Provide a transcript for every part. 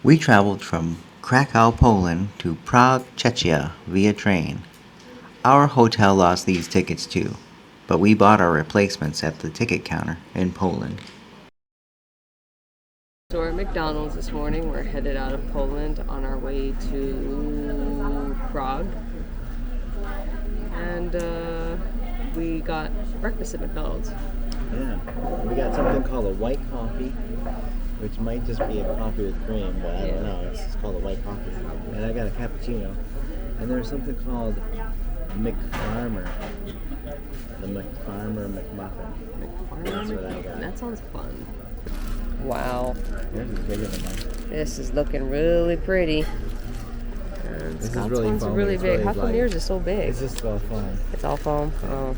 We traveled from Krakow, Poland to Prague, Czechia via train. Our hotel lost these tickets too, but we bought our replacements at the ticket counter in Poland. So we're at McDonald's this morning. We're headed out of Poland on our way to Prague. And we got breakfast at McDonald's. Yeah, we got something called a white coffee, which might just be a coffee with cream, but I don't know. It's called a white coffee. And I got a cappuccino. And there's something called McFarmer. The McFarmer McMuffin. McFarmer? That's what I got. That sounds fun. Wow. Yours is bigger than mine. This is looking really pretty. And This Scott's is really one's foamy. really It's big. really How come light. yours is so big? It's just all foam. It's all foam? Oh.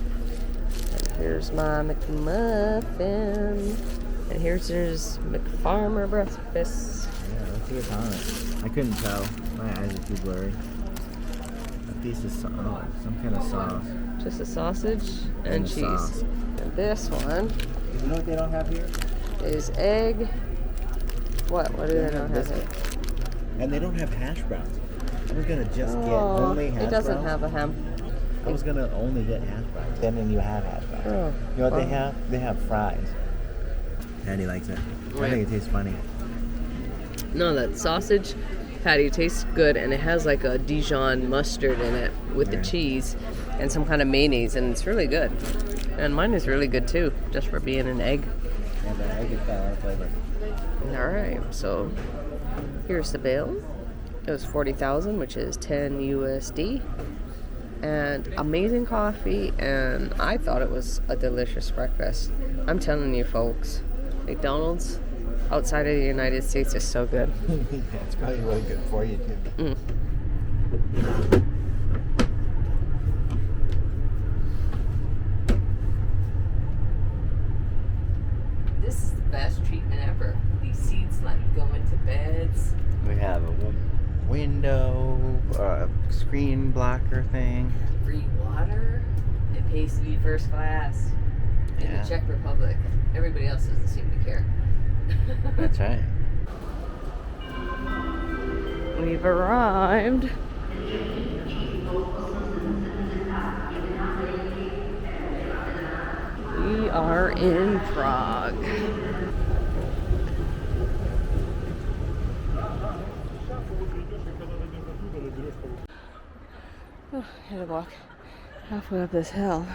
And here's my McMuffin. And here's McFarmer breakfast. Yeah, let's see what's on it. I couldn't tell. My eyes are too blurry. A piece of some kind of sauce. Just a sausage and cheese. Sauce. And this one You know what they don't have here? is egg. What? What do they not have here? And they don't have hash browns. I was gonna just get Oh, only hash it doesn't browns. have a ham. I was gonna only get hash browns. Then you have hash browns. Oh, You know what they well. have? They have fries. Daddy likes it. I Right. think it tastes funny. No, that sausage patty tastes good, and it has like a Dijon mustard in it with the Right. cheese and some kind of mayonnaise, and it's really good. And mine is really good too, just for being an egg. Yeah, but I get that a lot of flavor. All right, so here's the bill. It was 40,000, which is 10 USD, and amazing coffee. And I thought it was a delicious breakfast. I'm telling you, folks, McDonald's outside of the United States is so good. Yeah, it's probably really good for you too. This is the best treatment ever. These seats let you go into beds. We have a window, a screen blocker thing. Free water. It pays to be first class. In Yeah. the Czech Republic. Everybody else doesn't seem to care. That's right. We've arrived. We are in Prague. Oh, I had to walk halfway up this hill.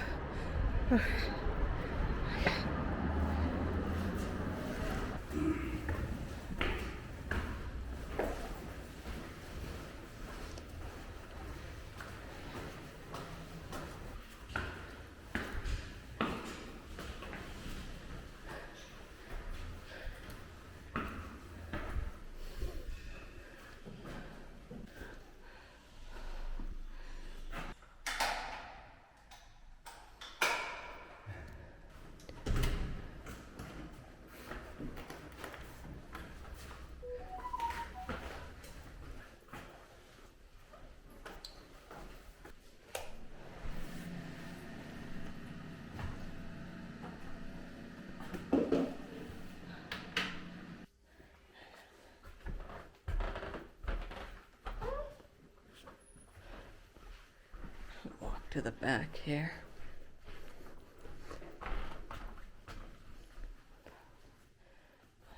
Walk to the back here.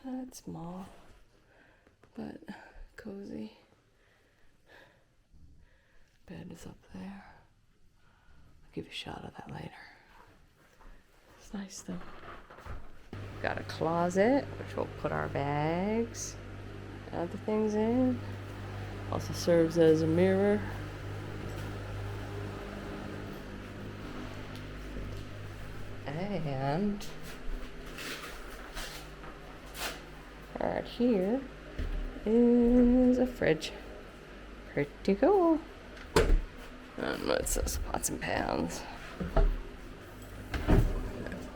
That's small, but cozy. Bed is up there. I'll give you a shot of that later. It's nice though. Got a closet, which we'll put our bags, other things in. Also serves as a mirror. And right here is a fridge. Pretty cool. And it says pots and pans.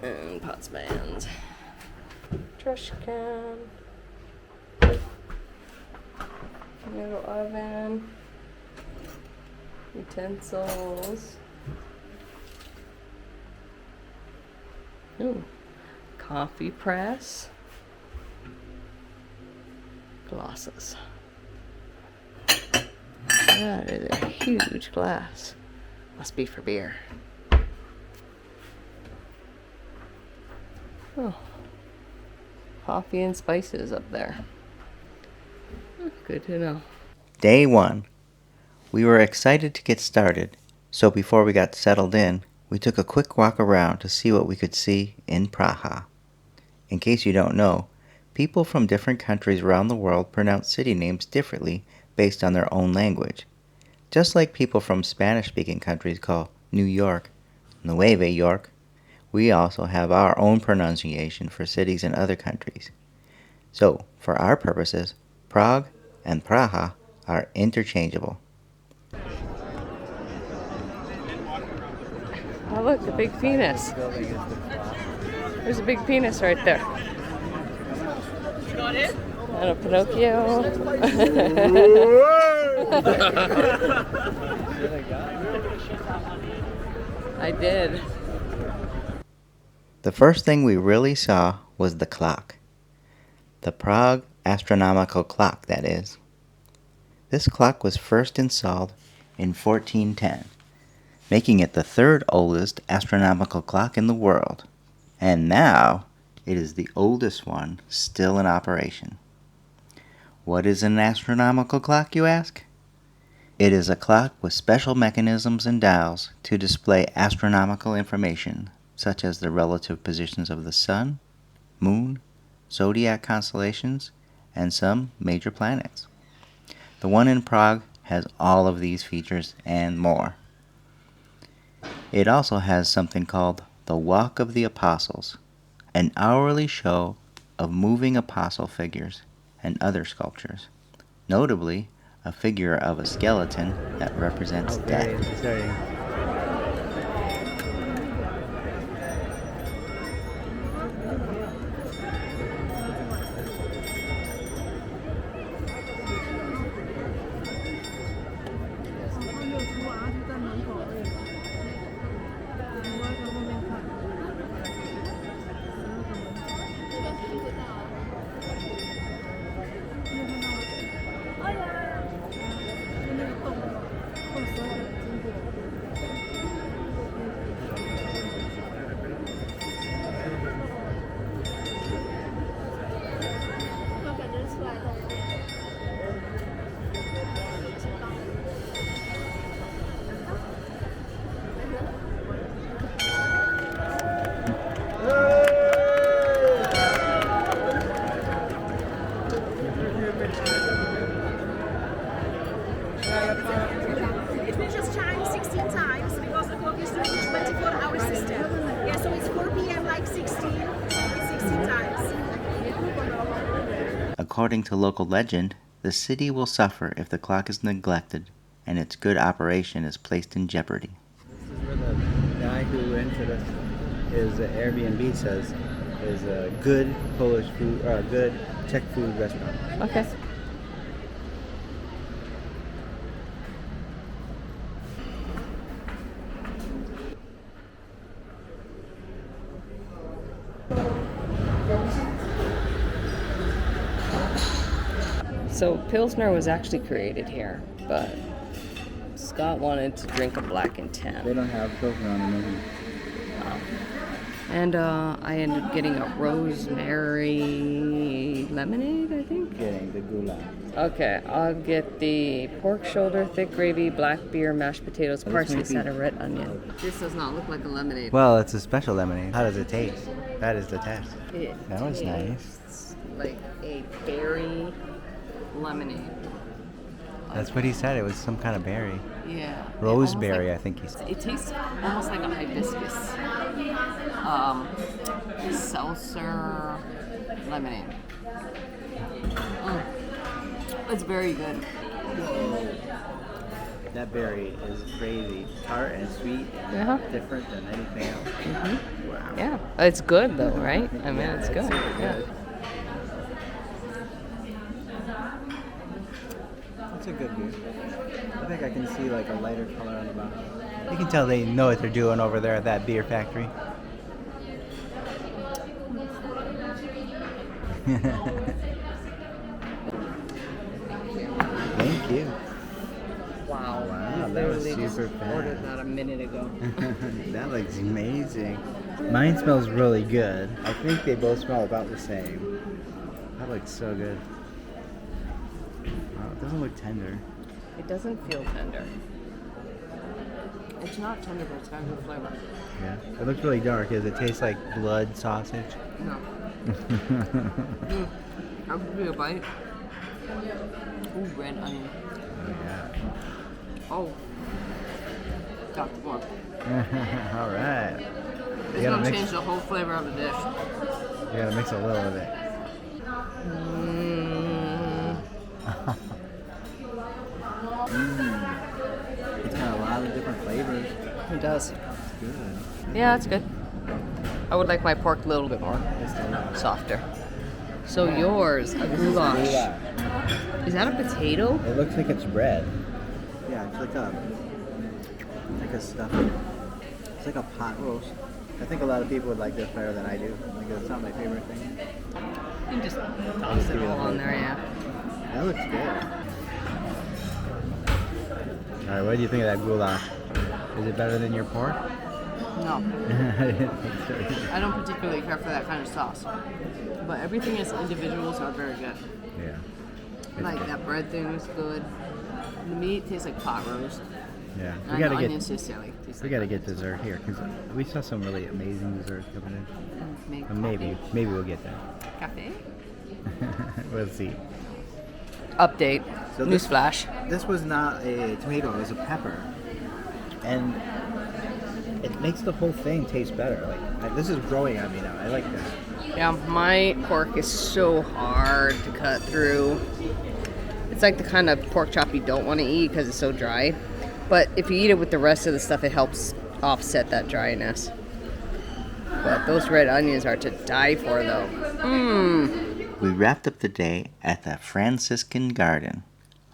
And pots and pans. Trash can. Little oven. Utensils. Ooh, coffee press. glasses. That is a huge glass. Must be for beer. Oh. Coffee and spices up there. Good to know. Day 1. We were excited to get started, so before we got settled in, we took a quick walk around to see what we could see in Prague. In case you don't know, people from different countries around the world pronounce city names differently based on their own language. Just like people from Spanish-speaking countries call New York Nueva York, we also have our own pronunciation for cities in other countries. So, for our purposes, Prague and Praha are interchangeable. Oh, look, a big penis. There's a big penis right there. And a Pinocchio. I did. The first thing we really saw was the clock. The Prague Astronomical clock, that is. This clock was first installed in 1410, making it the third oldest astronomical clock in the world. And now, it is the oldest one still in operation. What is an astronomical clock, you ask? It is a clock with special mechanisms and dials to display astronomical information, such as the relative positions of the sun, moon, zodiac constellations, and some major planets. The one in Prague has all of these features and more. It also has something called the Walk of the Apostles, an hourly show of moving apostle figures and other sculptures, notably a figure of a skeleton that represents death. It will just chime 16 times because the clock is doing a 24-hour system. Yeah, so it's 4 p.m. like 16, so it's 16 times. According to local legend, the city will suffer if the clock is neglected and its good operation is placed in jeopardy. This is where the guy who rented us his Airbnb says is a good Polish food, or a good Czech food restaurant. Okay. So Pilsner was actually created here, but Scott wanted to drink a black in 10. They don't have Pilsner on the menu. And I ended up getting a rosemary lemonade, I think. Getting the goulash. Okay, I'll get the pork shoulder, thick gravy, black beer, mashed potatoes, parsley, cider, red onion. This does not look like a lemonade. Well, it's a special lemonade. How does it taste? That is the test. It That was nice. tastes like a berry lemonade. That's what he said. It was some kind of berry. Yeah. Roseberry, I think he said. It tastes almost like a hibiscus. Seltzer lemonade. It's very good. That berry is crazy. Tart and sweet and Uh-huh. different than anything else. Mm-hmm. Wow. Yeah, it's good though, right? I mean, it's good. super Yeah. good. That's a good beer. I think I can see like a lighter color on the bottom. You can tell they know what they're doing over there at that beer factory. you. Wow. Wow, I that was literally just super ordered fast. that a minute ago. That looks amazing. Mine smells really good. I think they both smell about the same. That looks so good. Wow, it doesn't look tender. It doesn't feel tender. It's not tender, but it's got good flavor. Yeah. It looks really dark. Does it taste like blood sausage? No. I'll give you a bite. Ooh, red onion. Oh, yeah. Oh. Got the one. All right. It's going to change the whole flavor of the dish. You gotta mix a little of it. It's got a lot of different flavors. It does. It's good. Yeah, it's good. I would like my pork a little bit more softer. So yours, a goulash. Is that a potato? It looks like it's bread. Yeah, it's like a stuffing. It's like a pot roast. I think a lot of people would like this better than I do because it's not my favorite thing. You just toss it all on there, yeah. That looks good. All right, what do you think of that goulash? Is it better than your pork? No, I didn't think so either. I don't particularly care for that kind of sauce. But everything as individuals are very good. Yeah. Like good. that bread thing is good. The meat tastes like pot roast. Yeah. And the onions taste like We gotta get dessert here because we saw some really amazing desserts coming in. Make Maybe we'll get that. cafe. We'll see. Update. So this- Newsflash. This was not a tomato, it was a pepper. And it makes the whole thing taste better. This is growing on me now. I like this. Yeah, my pork is so hard to cut through. It's like the kind of pork chop you don't want to eat because it's so dry. But if you eat it with the rest of the stuff, it helps offset that dryness. But those red onions are to die for, though. Mmm. We wrapped up the day at the Franciscan Garden,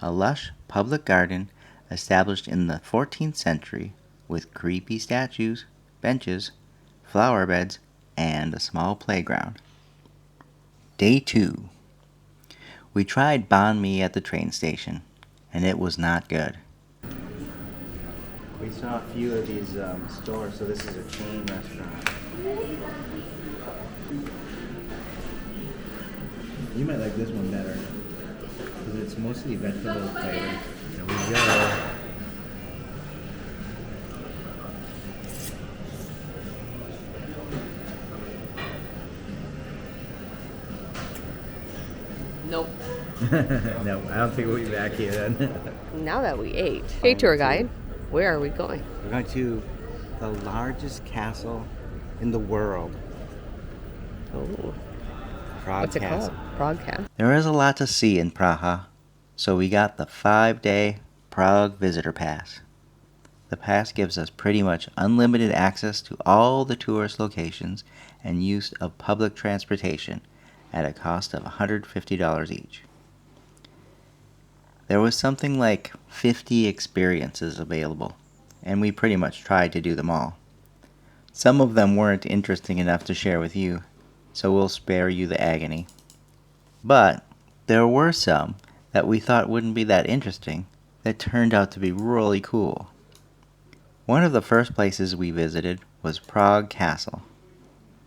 a lush public garden established in the 14th century with creepy statues, benches, flower beds, and a small playground. Day 2. We tried banh mi at the train station, and it was not good. We saw a few of these stores, so this is a chain restaurant. You might like this one better because it's mostly vegetable flavored. There we go. Nope. No, I don't think we'll be back here then. Now that we ate. Hey, tour guide. Where are we going? We're going to the largest castle in the world. Oh. Prague What's it Castle. called? Prague Castle. There is a lot to see in Praha, so we got the 5-day Prague Visitor Pass. The pass gives us pretty much unlimited access to all the tourist locations and use of public transportation at a cost of $150 each. There was something like 50 experiences available, and we pretty much tried to do them all. Some of them weren't interesting enough to share with you, so we'll spare you the agony. But there were some that we thought wouldn't be that interesting that turned out to be really cool. One of the first places we visited was Prague Castle.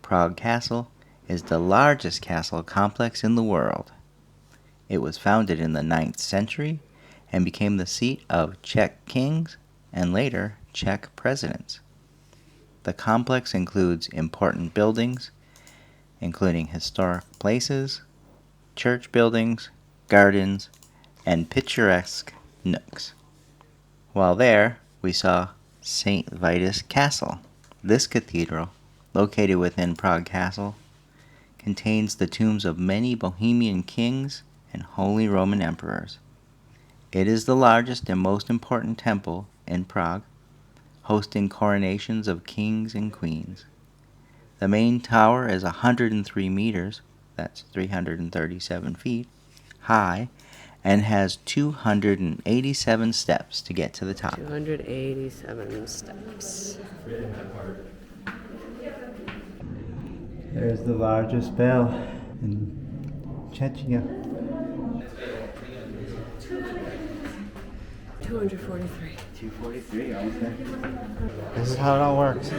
Prague Castle is the largest castle complex in the world. It was founded in the 9th century and became the seat of Czech kings and later Czech presidents. The complex includes important buildings, including historic places, church buildings, gardens, and picturesque nooks. While there, we saw St. Vitus Castle. This cathedral, located within Prague Castle, contains the tombs of many Bohemian kings and Holy Roman emperors. It is the largest and most important temple in Prague, hosting coronations of kings and queens. The main tower is 103 meters, that's 337 feet, high, and has 287 steps to get to the top. 287 steps. There's the largest bell in Czechia. 243. 243, okay. This is how it all works.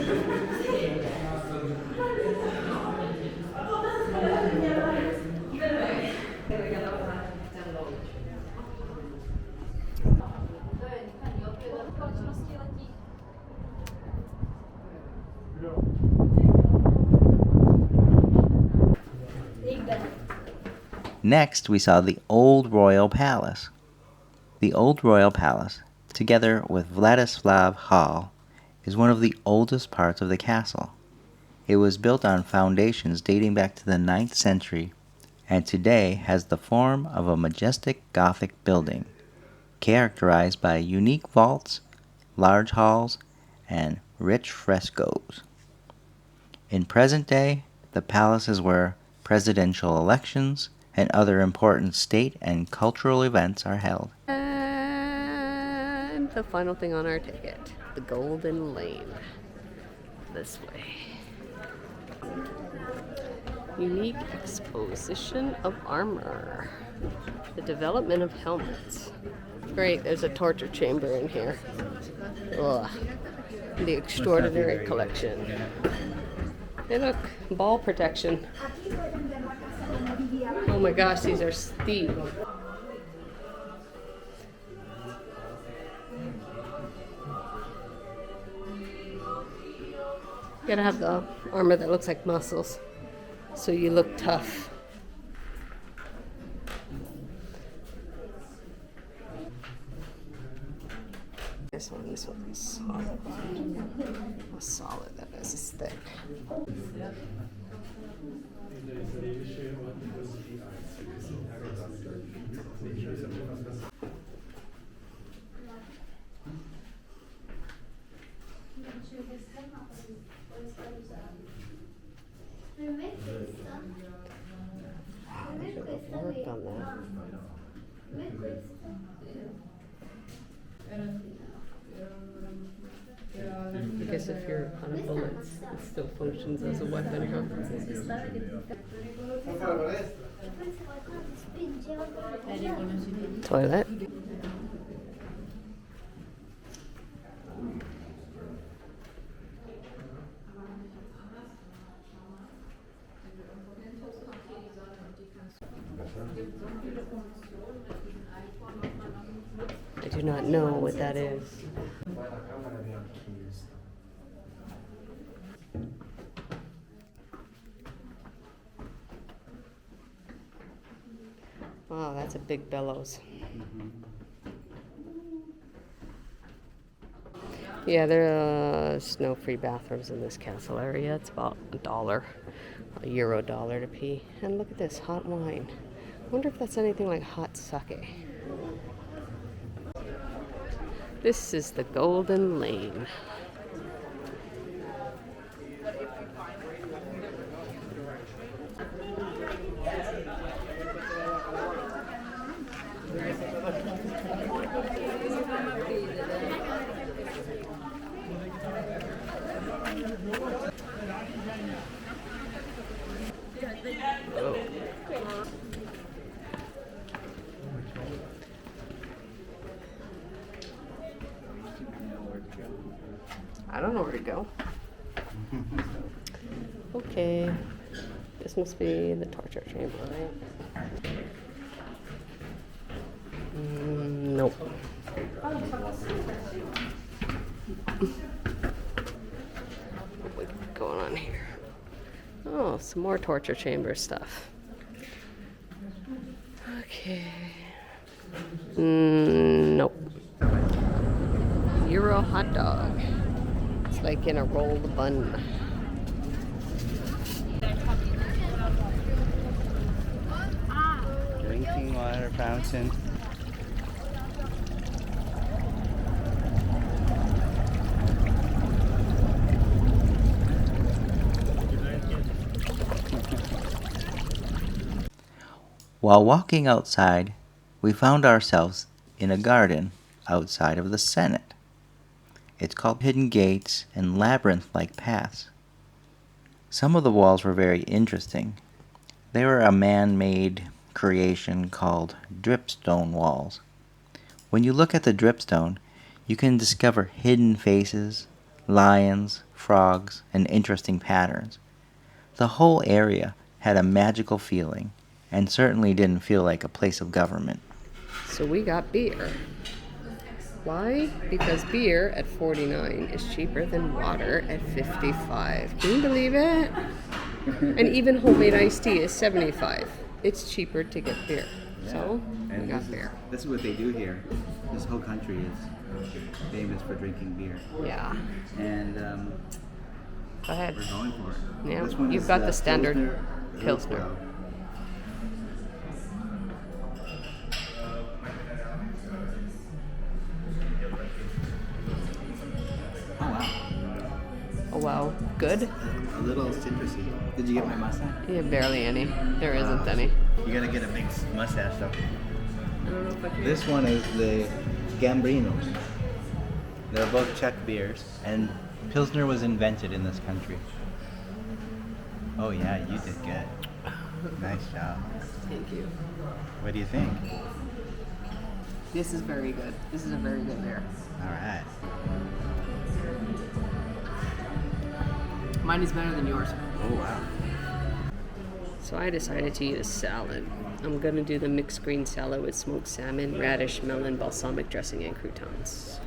Next, we saw the Old Royal Palace. The Old Royal Palace, together with Vladislav Hall, is one of the oldest parts of the castle. It was built on foundations dating back to the 9th century, and today has the form of a majestic Gothic building, characterized by unique vaults, large halls, and rich frescoes. In present day, the palace is where presidential elections and other important state and cultural events are held. And the final thing on our ticket, the Golden Lane. This way. Unique exposition of armor. The development of helmets. Great, there's a torture chamber in here. Ugh. The extraordinary collection. Hey look, ball protection. Oh my gosh, these are steep. You gotta have the armor that looks like muscles, so you look tough. This one's solid. How solid that is. It's thick. Worked on that. I guess if you're on a bullet, it still functions as a weapon, huh? Toilet. I do not know what that is. Wow, that's a big bellows. Yeah, there are snow-free bathrooms in this castle area. It's about $1, $1 to pee. And look at this, hot wine. I wonder if that's anything like hot sake. This is the Golden Lane. I don't know where to go. Okay. This must be the torture chamber, right? Nope. What's going on here? Oh, some more torture chamber stuff. Okay. Nope. Euro hot dog. It's like in a rolled bun. Drinking water fountain. While walking outside, we found ourselves in a garden outside of the Senate. It's called Hidden Gates and Labyrinth-like Paths. Some of the walls were very interesting. They were a man-made creation called dripstone walls, When you look at the dripstone, you can discover hidden faces, lions, frogs, and interesting patterns. The whole area had a magical feeling, and certainly didn't feel like a place of government. So we got beer. Why? Because beer at 49 is cheaper than water at 55. Can you believe it? And even homemade iced tea is 75. It's cheaper to get beer. So we got beer. This is what they do here. This whole country is famous for drinking beer. Yeah. And Go ahead. we're going for it. Yeah, This one you've is, got the standard Pilsner. Pilsner. Oh wow. Oh wow, good? A little citrusy. Did you get my mustache? Yeah, barely any. There isn't any. You gotta get a big mustache though. I don't know if I can. This one is the Gambrinos. They're both Czech beers, and Pilsner was invented in this country. Oh yeah, you did good. Nice job. Thank you. What do you think? This is very good. This is a very good beer. All right. Mine is better than yours. Oh wow. So I decided to eat a salad. I'm gonna do the mixed green salad with smoked salmon, radish, melon, balsamic dressing, and croutons.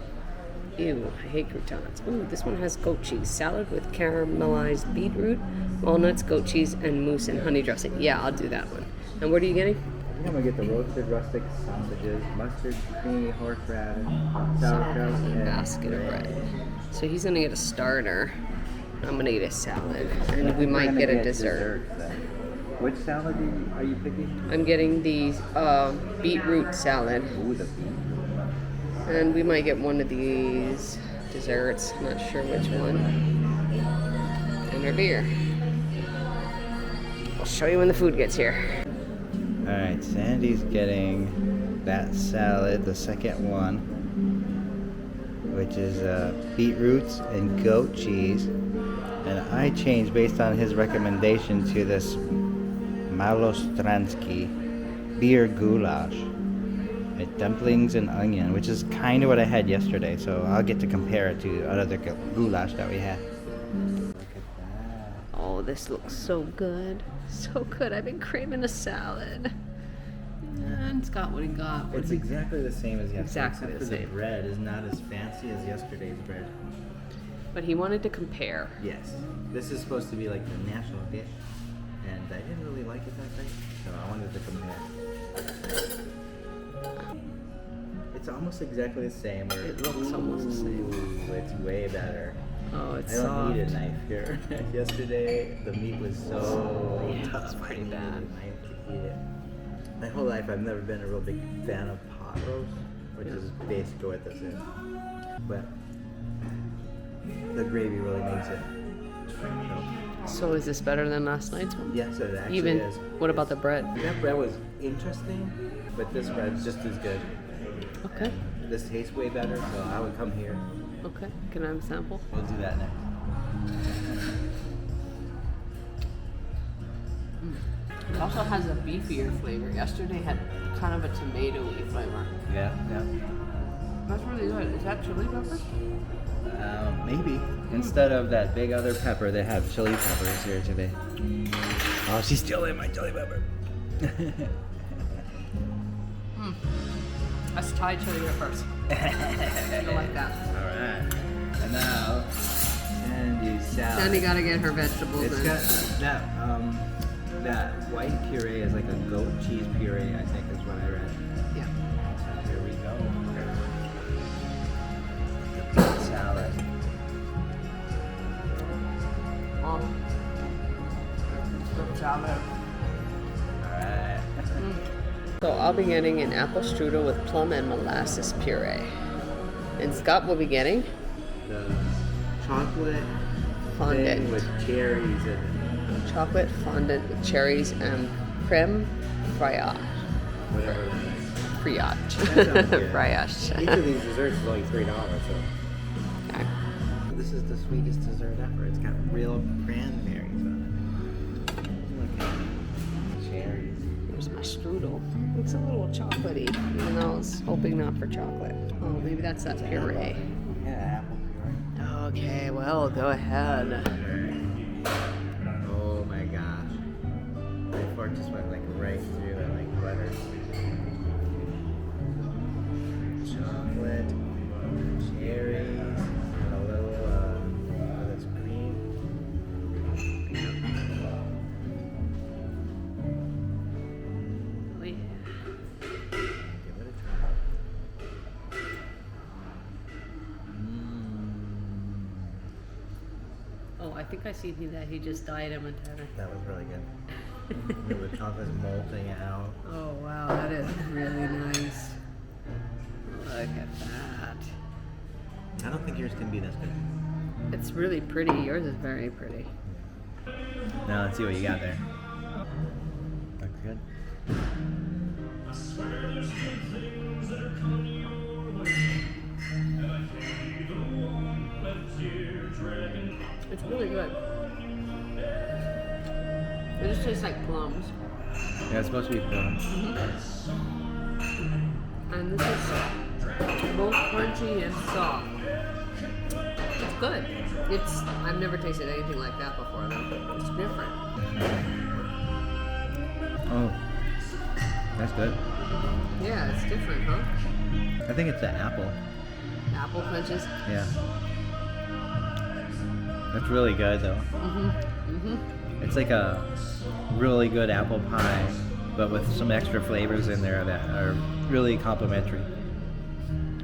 Ew, I hate croutons. Ooh, this one has goat cheese. Salad with caramelized beetroot, walnuts, goat cheese, and mousse and honey dressing. Yeah, I'll do that one. And what are you getting? I'm gonna get the roasted rustic sausages, mustard, zucchini, horseradish, sauerkraut, And a basket of bread. So he's gonna get a starter. I'm gonna eat a salad, and we might get a dessert. Which salad are you picking? I'm getting the beetroot salad, Ooh, the beef. and we might get one of these desserts. Not sure which one. And our beer. I'll show you when the food gets here. All right, Sandy's getting that salad, the second one, which is beetroots and goat cheese. And I changed based on his recommendation to this Malostransky beer goulash. With dumplings and onion, which is kind of what I had yesterday. So I'll get to compare it to another goulash that we had. Look at that. Oh, this looks so good. So good. I've been craving a salad. And Scott, what he got? It's exactly the same as yesterday. Exactly except the for same. The bread is not as fancy as yesterday's bread. But he wanted to compare. Yes. This is supposed to be like the national dish. And I didn't really like it that great. So I wanted to compare. It's almost exactly the same. Where It looks almost the same. Ooh, it's way better. Oh, it's I don't soft. need a knife here. Yesterday, the meat was so Yeah, tough. it's pretty I needed bad. a knife to eat it. My whole life, I've never been a real big fan of pot roast, which is basically what this is. But the gravy really makes it. So is this better than last night's one? Yes, it actually Even. is. What about the bread? That bread was interesting, but this bread's just as good. Okay. This tastes way better, so I would come here. Okay. Can I have a sample? We'll do that next. It also has a beefier flavor. Yesterday had kind of a tomatoey flavor. Yeah, yeah. That's really good. Is that chili pepper? Maybe. Instead of that big other pepper, they have chili peppers here today. Oh, she's stealing my chili pepper. That's Thai chili peppers. I don't like that. Alright. And now, Sandy's salad. Sandy gotta get her vegetables It's in. got that white puree is like a goat cheese puree, I think is what I read. Yeah. So here we go. The beet salad. Oh. Good salad. Alright. So I'll be getting an apple strudel with plum and molasses puree. And Scott will be getting The chocolate fondant. thing with cherries in it. Chocolate fondant with cherries and creme fraiche. Whatever that is. Brioche. That sounds good. Brioche. Each of these desserts is only $3, so. Okay. This is the sweetest dessert ever. It's got real cranberries on it. Look at it. Cherries. Here's a strudel. It's a little chocolatey, even though I was hoping not for chocolate. Oh, maybe that's that puree. Yeah, apple puree. Okay, well, go ahead. Oh my gosh. My fork just went like right through it like butter. Chocolate, cherries, and a little, that's cream. Oh, yeah. Give it a try. Oh, I think I see that he just dyed him a tenner. That was really good. The chocolate's molting out. Oh, wow, that is really nice. Look at that. I don't think yours can be this good. It's really pretty. Yours is very pretty. Now let's see what you got there. Looks good. It's really good. It just tastes like plums. Yeah, it's supposed to be plums. And this is both crunchy and soft. It's good. I've never tasted anything like that before though. It's different. Oh, that's good. Yeah, it's different, huh? I think it's the apple. Apple crunches. Yeah. That's really good though. It's like a really good apple pie, but with some extra flavors in there that are really complimentary.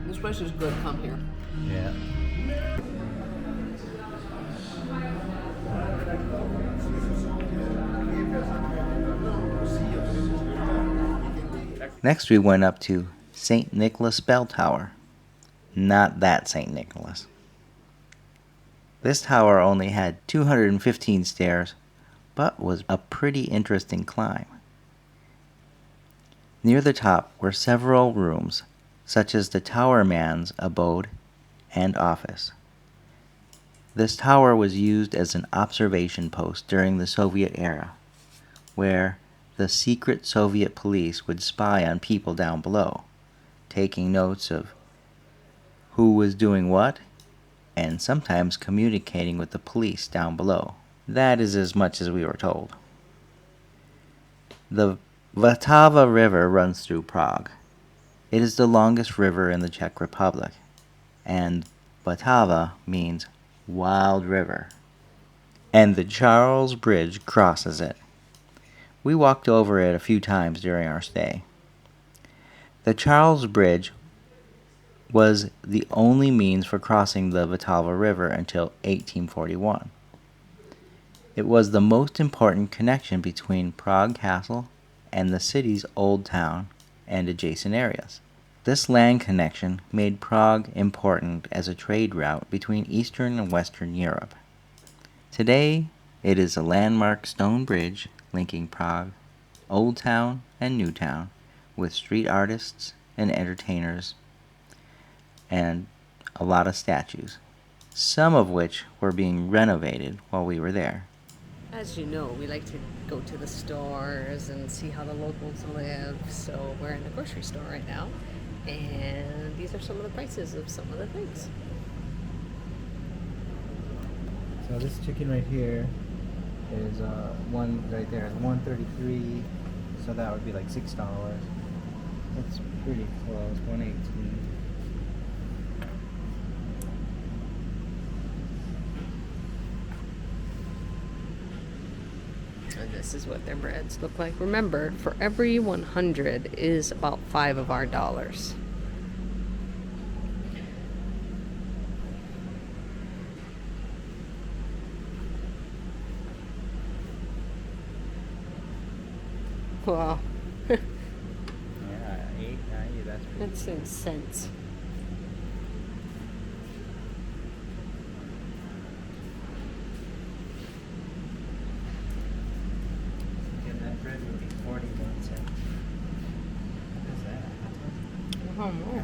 This place is good. Come here. Yeah. Next, we went up to St.Nicholas Bell Tower. Not that St. Nicholas. This tower only had 215 stairs, but was a pretty interesting climb. Near the top were several rooms, such as the tower man's abode and office. This tower was used as an observation post during the Soviet era, where the secret Soviet police would spy on people down below, taking notes of who was doing what, and sometimes communicating with the police down below. That is as much as we were told. The Vltava River runs through Prague. It is the longest river in the Czech Republic, and Vltava means wild river, and the Charles Bridge crosses it. We walked over it a few times during our stay. The Charles Bridge was the only means for crossing the Vltava River until 1841. It was the most important connection between Prague Castle and the city's old town and adjacent areas. This land connection made Prague important as a trade route between Eastern and Western Europe. Today, it is a landmark stone bridge linking Prague, Old Town, and New Town, with street artists and entertainers, and a lot of statues, some of which were being renovated while we were there. As you know, we like to go to the stores and see how the locals live, so we're in the grocery store right now, and these are some of the prices of some of the things. So this chicken right here is one right there is $1.33, so that would be like $6. That's pretty close. $1.18. And this is what their breads look like. Remember, for every 100 is about 5 of our dollars. Wow. Yeah, $8.90. That's pretty. That's in cents. And that bread would be 41 cents. What is that? Oh, no.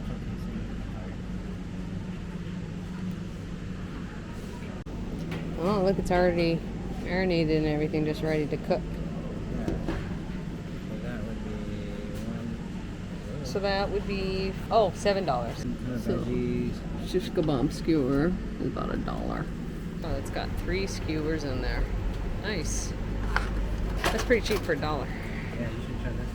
Oh, look, it's already marinated and everything, just ready to cook. Yeah. So that would be So that would be, oh, $7. So, shish kebab skewer is about $1. Oh, it's got 3 skewers in there. Nice. That's pretty cheap for $1. Yeah, you should try this.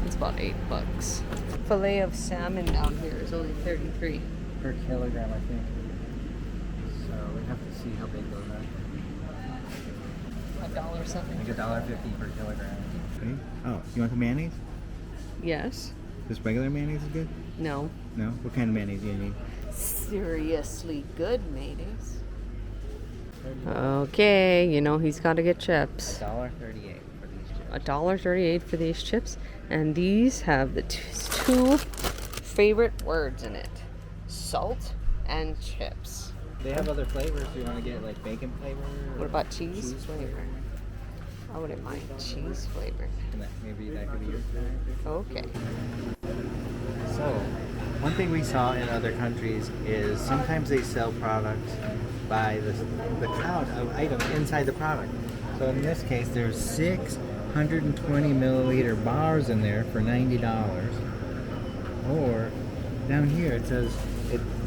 It's about $8. Fillet of salmon down here is only 33. Per kilogram, I think. So we have to see how big those are. $1 something. Like $1.50 per kilogram. Okay. Oh, you want the mayonnaise? Yes. This regular mayonnaise is good? No. No? What kind of mayonnaise do you need? Seriously good mayonnaise. Okay, you know he's got to get chips. $1.38 for these chips. $1.38 for these chips, and these have the two favorite words in it: salt and chips. They have other flavors. Do you want to get like bacon flavor? What about cheese flavor? I wouldn't mind cheese flavor. Maybe that could be your thing. Okay. So, one thing we saw in other countries is sometimes they sell products by the count of items inside the product. So in this case, there's 620 milliliter bars in there for $90. Or down here it says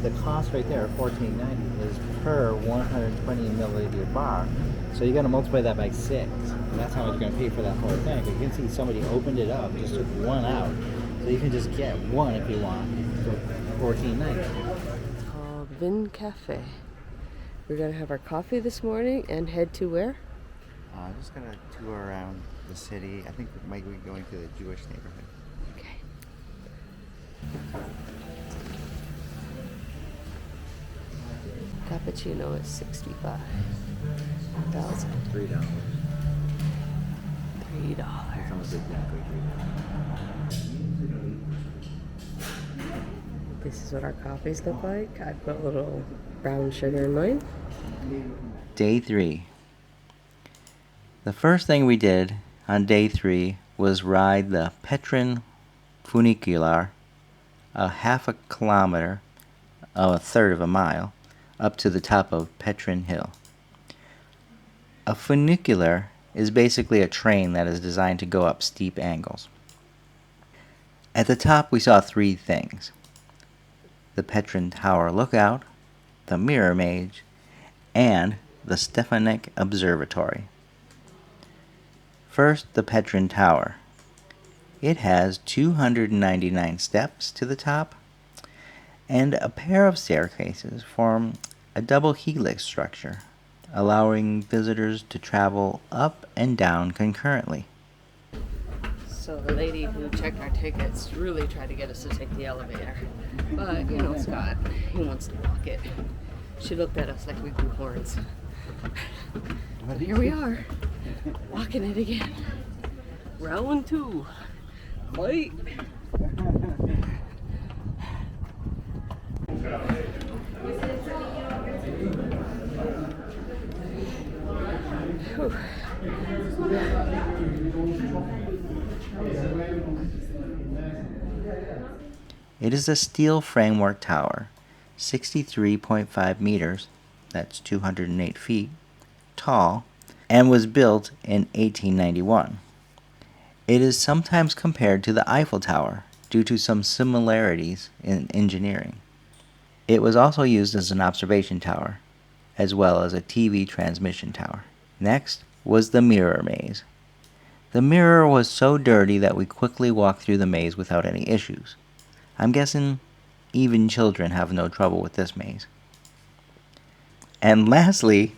the cost right there, $14.90, is per 120 milliliter bar. So you got to multiply that by 6, and that's how much you're going to pay for that whole thing. But you can see somebody opened it up, just took one out, so you can just get one if you want for $14.90. It's called VinCaffe. We're gonna have our coffee this morning and head to where? I'm just going to tour around the city. I think we might be going to the Jewish neighborhood. Okay. Cappuccino is $65,000. $3. $3. This is what our coffees look like. I put a little brown sugar in mine. Day 3. The first thing we did on day 3 was ride the Petrin Funicular, a half a kilometer, a third of a mile, up to the top of Petrin Hill. A funicular is basically a train that is designed to go up steep angles. At the top we saw 3 things: the Petrin Tower Lookout, the Mirror Maze, and the Stefanik Observatory. First, the Petrin Tower. It has 299 steps to the top, and a pair of staircases form a double helix structure, allowing visitors to travel up and down concurrently. So the lady who checked our tickets really tried to get us to take the elevator. But, you know, Scott, he wants to walk it. She looked at us like we grew horns. But here we are, walking it again. Round 2. Wait. It is a steel framework tower, 63.5 meters, that's 208 feet, tall, and was built in 1891. It is sometimes compared to the Eiffel Tower due to some similarities in engineering. It was also used as an observation tower, as well as a TV transmission tower. Next was the Mirror Maze. The mirror was so dirty that we quickly walked through the maze without any issues. I'm guessing even children have no trouble with this maze. And lastly,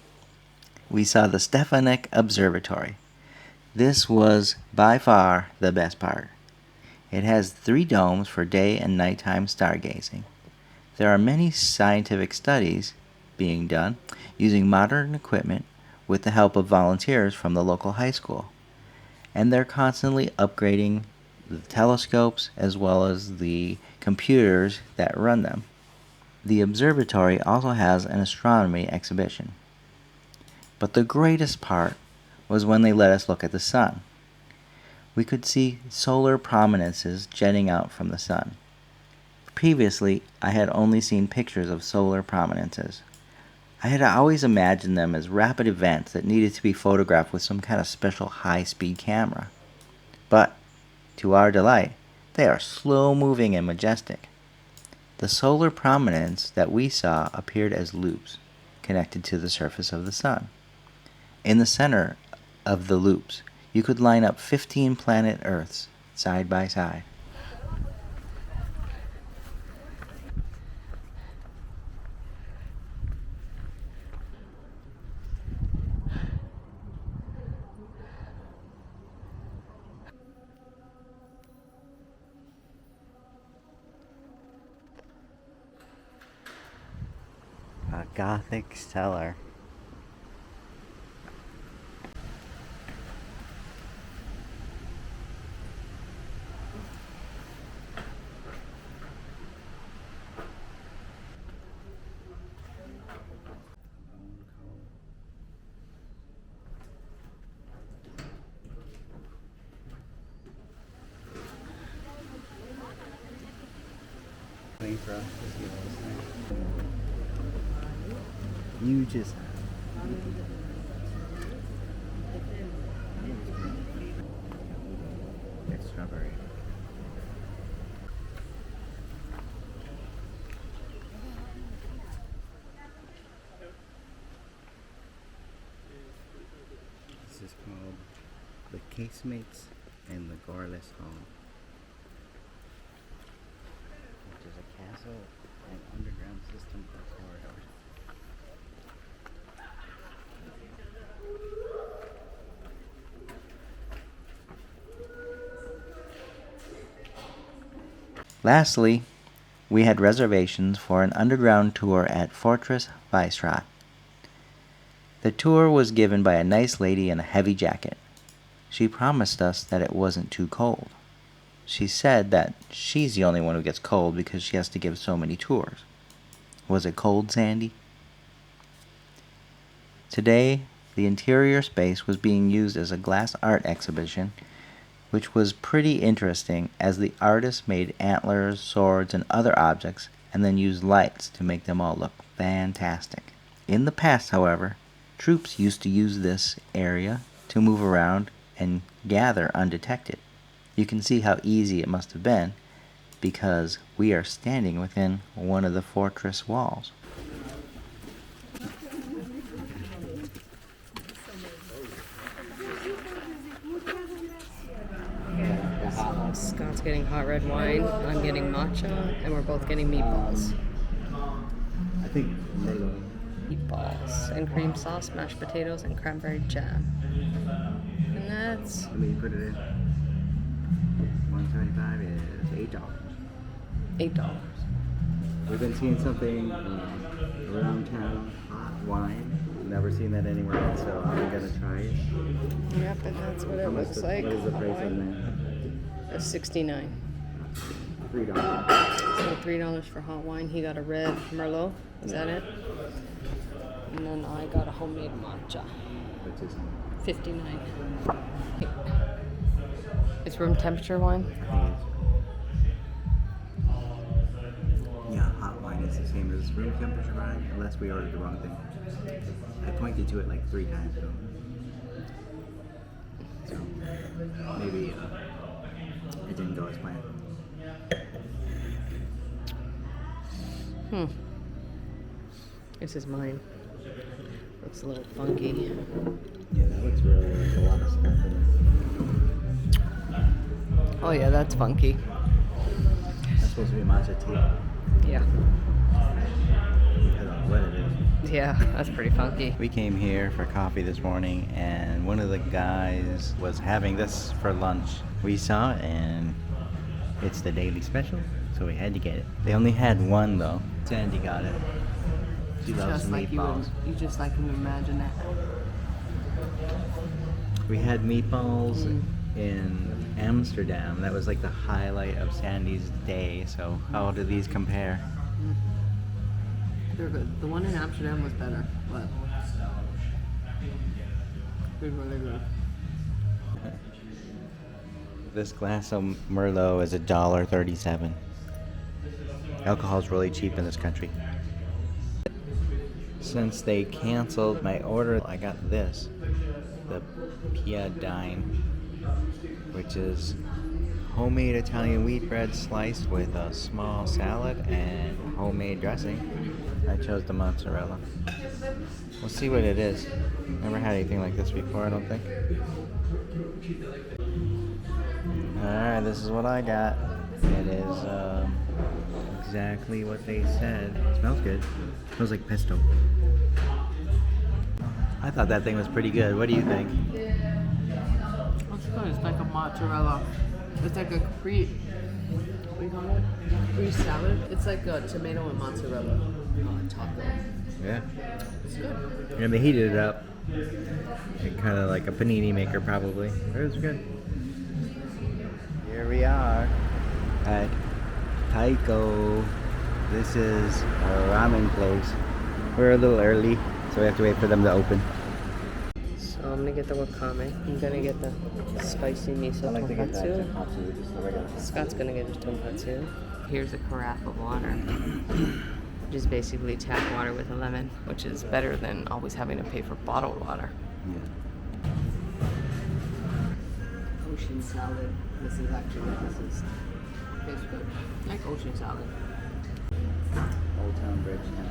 we saw the Stefanik Observatory. This was by far the best part. It has 3 domes for day and nighttime stargazing. There are many scientific studies being done using modern equipment with the help of volunteers from the local high school. And they're constantly upgrading the telescopes as well as the computers that run them. The observatory also has an astronomy exhibition. But the greatest part was when they let us look at the sun. We could see solar prominences jetting out from the sun. Previously, I had only seen pictures of solar prominences. I had always imagined them as rapid events that needed to be photographed with some kind of special high-speed camera. But, to our delight, they are slow-moving and majestic. The solar prominence that we saw appeared as loops, connected to the surface of the sun. In the center of the loops, you could line up 15 planet Earths side by side. A Gothic cellar. You just it's strawberry. This is called the Casemates and the Garless Hall, which is a castle and underground system of corridors. Lastly, we had reservations for an underground tour at Fortress Vysehrad. The tour was given by a nice lady in a heavy jacket. She promised us that it wasn't too cold. She said that she's the only one who gets cold because she has to give so many tours. Was it cold, Sandy? Today, the interior space was being used as a glass art exhibition, which was pretty interesting as the artist made antlers, swords, and other objects and then used lights to make them all look fantastic. In the past, however, troops used to use this area to move around and gather undetected. You can see how easy it must have been because we are standing within one of the fortress walls. Scott's getting hot red wine, I'm getting matcha, and we're both getting meatballs. I think Merlot. Meatballs and cream sauce, mashed potatoes, and cranberry jam. And that's Let me put it in. $175 is $8. $8. We've been seeing something around town, hot wine. Never seen that anywhere else, so I'm gonna try it. Yep, and that's what it looks like. What is the price on It's $69. that? $3. So $3 for hot wine. He got a red Merlot. Is that it? And then I got a homemade matcha. Which is $59. It's room temperature wine. yeah, hot wine is the same as room temperature wine, unless we ordered the wrong thing. I pointed to it like 3 times though. So maybe it didn't go as planned. This is mine. Looks a little funky. Yeah, that looks really like a lot of stuff in it. Oh yeah, that's funky. That's supposed to be matcha tea. Yeah. I don't know what it is. Yeah, that's pretty funky. We came here for coffee this morning, and one of the guys was having this for lunch. We saw it, and it's the daily special, so we had to get it. They only had one, though. Sandy got it. She loves meatballs. You just like him to imagine that. We had meatballs in Amsterdam. That was like the highlight of Sandy's day, so how do these compare? They're good. The one in Amsterdam was better, but they're really good. This glass of Merlot is $1.37. Alcohol is really cheap in this country. Since they canceled my order, I got this, the Piadine which is homemade Italian wheat bread sliced with a small salad and homemade dressing. I chose the mozzarella. We'll see what it is. Never had anything like this before, I don't think. Alright, this is what I got. It is exactly what they said. It smells good. It smells like pesto. I thought that thing was pretty good. What do you think? It's good. It's like a mozzarella. It's like a Capri. What do you call it? Capri salad. It's like a tomato and mozzarella taco. Yeah. It's good. And they heated it up. Kind of like a panini maker, probably. It was good. Here we are at Taiko. This is a ramen place. We're a little early, so we have to wait for them to open. So I'm gonna get the wakame. I'm gonna get the spicy miso tonkatsu. Scott's gonna get his tonkatsu. Here's a carafe of water, which is basically tap water with a lemon, which is better than always having to pay for bottled water. Yeah. Ocean salad. This is actually what this is. Tastes good. Like ocean salad. Old Town Bridge now.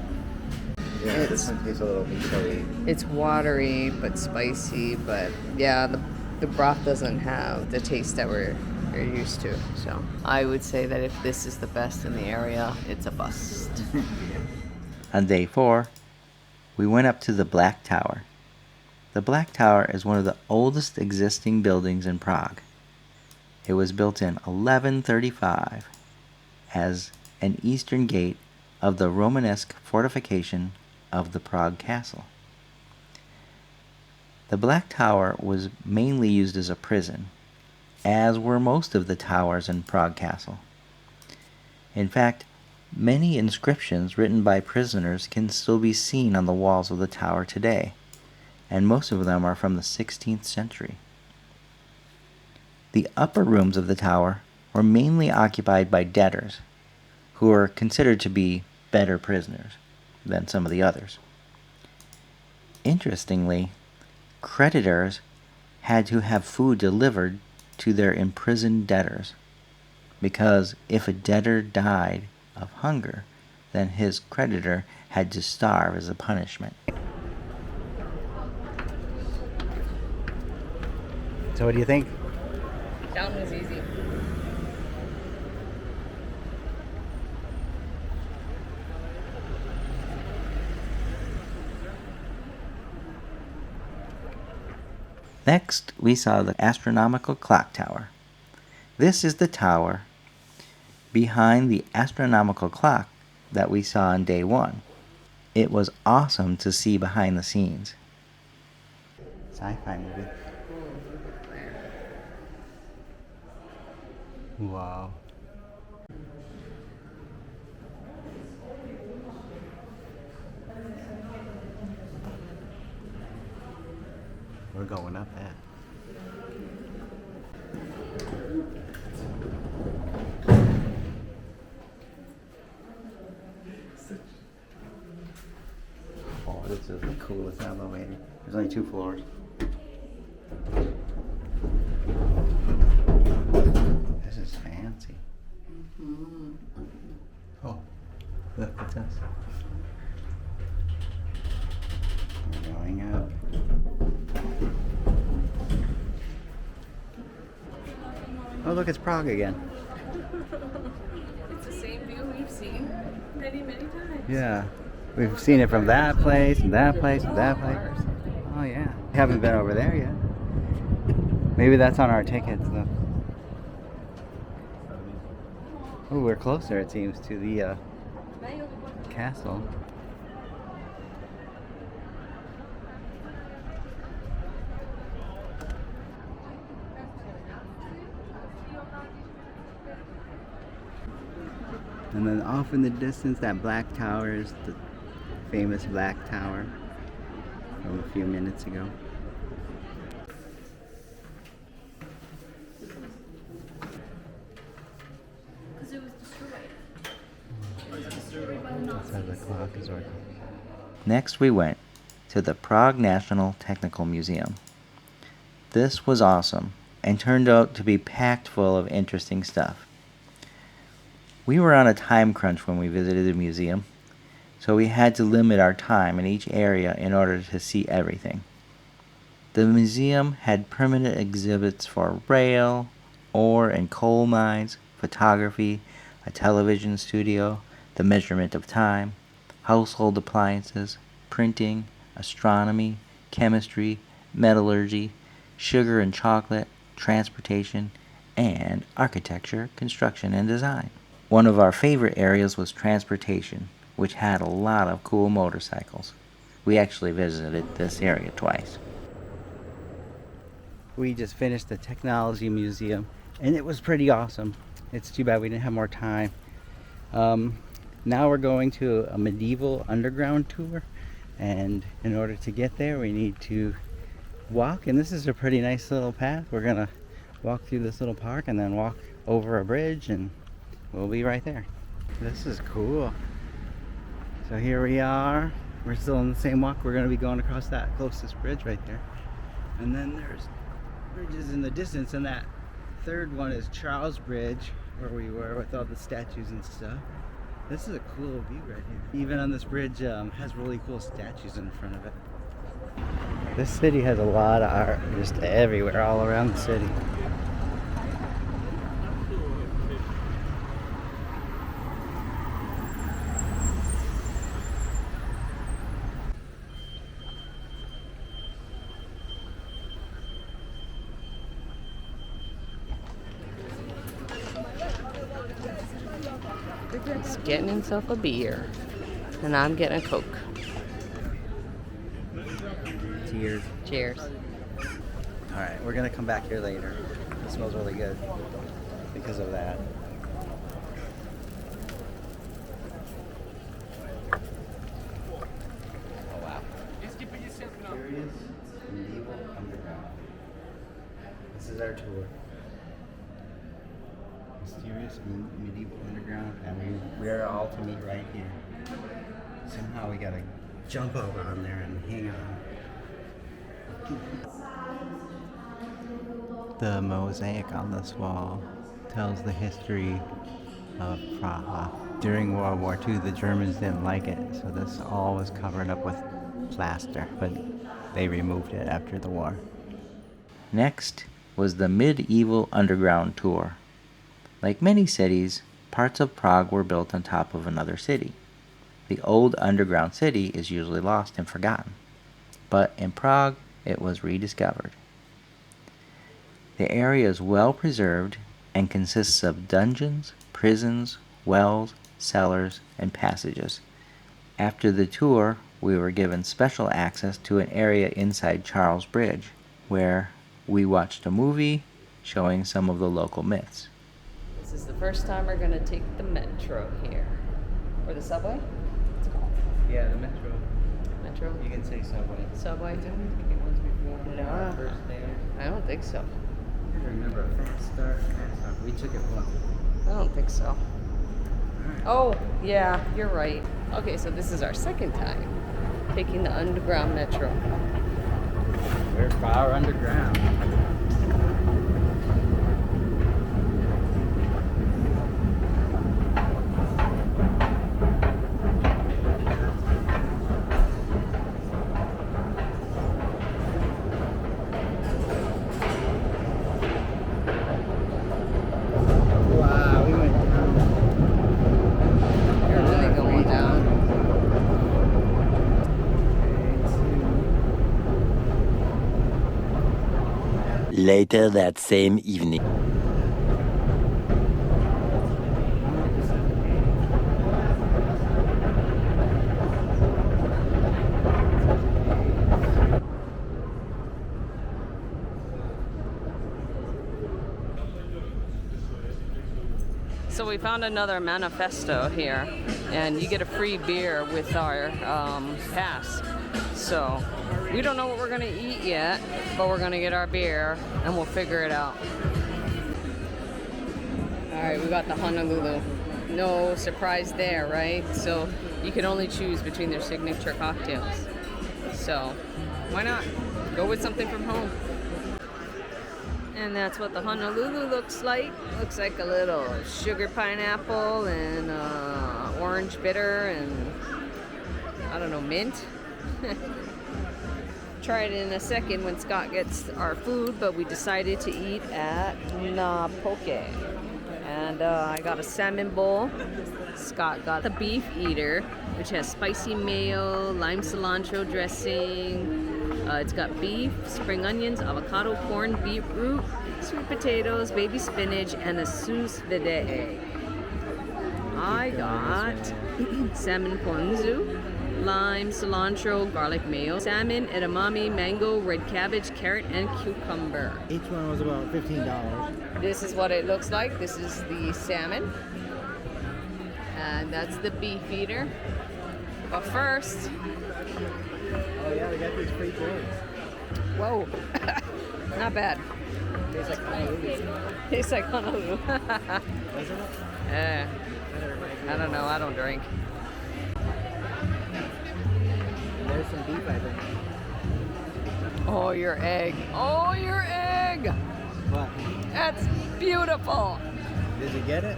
Yeah, this one tastes a little miso-y. It's watery but spicy, but yeah, the broth doesn't have the taste that we're used to. So I would say that if this is the best in the area, it's a bust. On day 4, we went up to the Black Tower. The Black Tower is one of the oldest existing buildings in Prague. It was built in 1135 as an eastern gate of the Romanesque fortification of the Prague Castle. The Black Tower was mainly used as a prison, as were most of the towers in Prague Castle. In fact, many inscriptions written by prisoners can still be seen on the walls of the tower today, and most of them are from the 16th century. The upper rooms of the tower were mainly occupied by debtors, who were considered to be better prisoners than some of the others. Interestingly, creditors had to have food delivered to their imprisoned debtors, because if a debtor died of hunger, then his creditor had to starve as a punishment. So what do you think? Down was easy. Next, we saw the Astronomical Clock Tower. This is the tower behind the astronomical clock that we saw on day 1. It was awesome to see behind the scenes. Sci-fi movie. Wow. We're going up that. Oh, this is the coolest elevator. There's only 2 floors. This is fancy. Oh, look, it's us. We're going up. Oh, look, it's Prague again. It's the same view we've seen many, many times. Yeah. We've seen it from that place, and that place, and that place. Oh, yeah. We haven't been over there yet. Maybe that's on our tickets, though. Oh, we're closer, it seems, to the castle. And then off in the distance, that black tower is the famous Black Tower from a few minutes ago. That's how the clock is working. Next, we went to the Prague National Technical Museum. This was awesome, and turned out to be packed full of interesting stuff. We were on a time crunch when we visited the museum, so we had to limit our time in each area in order to see everything. The museum had permanent exhibits for rail, ore and coal mines, photography, a television studio, the measurement of time, household appliances, printing, astronomy, chemistry, metallurgy, sugar and chocolate, transportation, and architecture, construction, and design. One of our favorite areas was transportation, which had a lot of cool motorcycles. We actually visited this area twice. We just finished the technology museum, and it was pretty awesome. It's too bad we didn't have more time. Now we're going to a medieval underground tour, and in order to get there we need to walk, and this is a pretty nice little path. We're gonna walk through this little park and then walk over a bridge, and we'll be right there. This is cool. So here we are. We're still in the same walk. We're gonna be going across that closest bridge right there, and then there's bridges in the distance, and that third one is Charles Bridge, where we were with all the statues and stuff. This is a cool view right here. Even on this bridge has really cool statues in front of it. This city has a lot of art just everywhere, all around the city. He's getting himself a beer, and I'm getting a Coke. Cheers. Cheers. Alright, we're gonna come back here later. It smells really good because of that. Oh wow. Curious Medieval Underground. This is our tour. Mysterious Medieval Underground, and we're all to meet right here. Somehow we gotta jump over on there and hang on. The mosaic on this wall tells the history of Prague. During World War II, the Germans didn't like it, so this all was covered up with plaster, but they removed it after the war. Next was the medieval underground tour. Like many cities, parts of Prague were built on top of another city. The old underground city is usually lost and forgotten, but in Prague it was rediscovered. The area is well preserved and consists of dungeons, prisons, wells, cellars, and passages. After the tour, we were given special access to an area inside Charles Bridge, where we watched a movie showing some of the local myths. This is the first time we're going to take the metro here. Or the subway? It's called Yeah, the metro. metro. You can say subway. Subway? Didn't we take it once before? No. Our first day. I don't think so. I remember a fast start. We took it once. I don't think so. Alright. Oh, yeah, you're right. Okay, so this is our second time taking the underground metro. We're far underground. Wow, we went down. You're really going down. Later that same evening. So we found another Manifesto here, and you get a free beer with our pass. So we don't know what we're gonna eat yet, but we're gonna get our beer and we'll figure it out. All right, we got the Honolulu. No surprise there, right? So you can only choose between their signature cocktails. So why not? Go with something from home. And that's what the Honolulu looks like. Looks like a little sugar pineapple and orange bitter and I don't know, mint. Try it in a second when Scott gets our food, but we decided to eat at Napoke. And I got a salmon bowl. Scott got the beef eater, which has spicy mayo, lime cilantro dressing. It's got beef, spring onions, avocado, corn, beetroot, sweet potatoes, baby spinach, and a sous vide egg. I got salmon ponzu, lime, cilantro, garlic mayo, salmon, edamame, mango, red cabbage, carrot, and cucumber. Each one was about $15. This is what it looks like. This is the salmon. And that's the beef eater. But first... Oh yeah, they got these free drinks. Whoa. Not bad. Tastes like Honolulu. Tastes like Honolulu. Doesn't it? I don't know. I don't drink. There's some beef, I think. Oh, your egg. Oh, your egg. What? That's beautiful. Did you get it?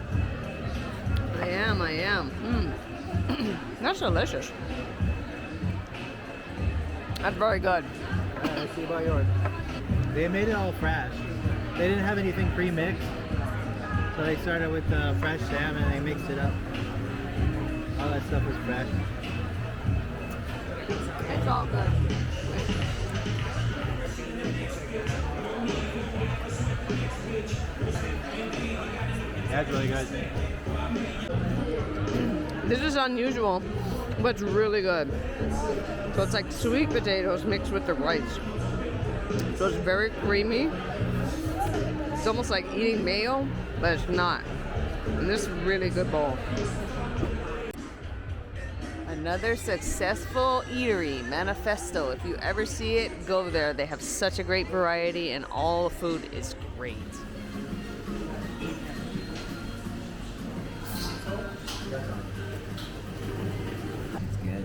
I am. That's delicious. That's very good. Let's see about yours. They made it all fresh. They didn't have anything pre-mixed. So they started with fresh salmon and they mixed it up. All that stuff was fresh. It's all good. That's really good. This is unusual, but it's really good. So it's like sweet potatoes mixed with the rice. So it's very creamy. It's almost like eating mayo, but it's not. And this is a really good bowl. Another successful eatery, Manifesto. If you ever see it, go there. They have such a great variety and all the food is great. It's good.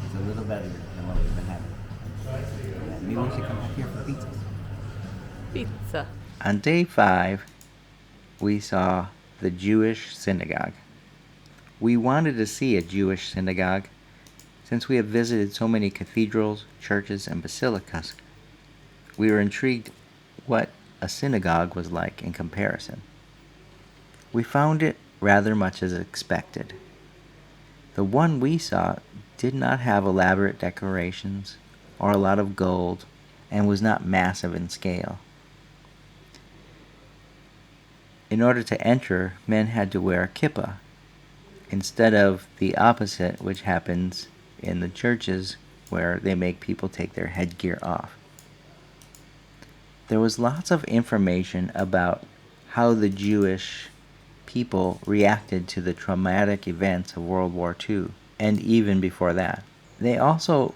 It's a little better than what we've been having. Yeah, maybe we should come back here for pizzas. Pizza. On day 5, we saw the Jewish synagogue. We wanted to see a Jewish synagogue since we have visited so many cathedrals, churches, and basilicas. We were intrigued what a synagogue was like in comparison. We found it rather much as expected. The one we saw did not have elaborate decorations or a lot of gold and was not massive in scale. In order to enter, men had to wear a kippah, instead of the opposite, which happens in the churches where they make people take their headgear off. There was lots of information about how the Jewish people reacted to the traumatic events of World War II, and even before that. They also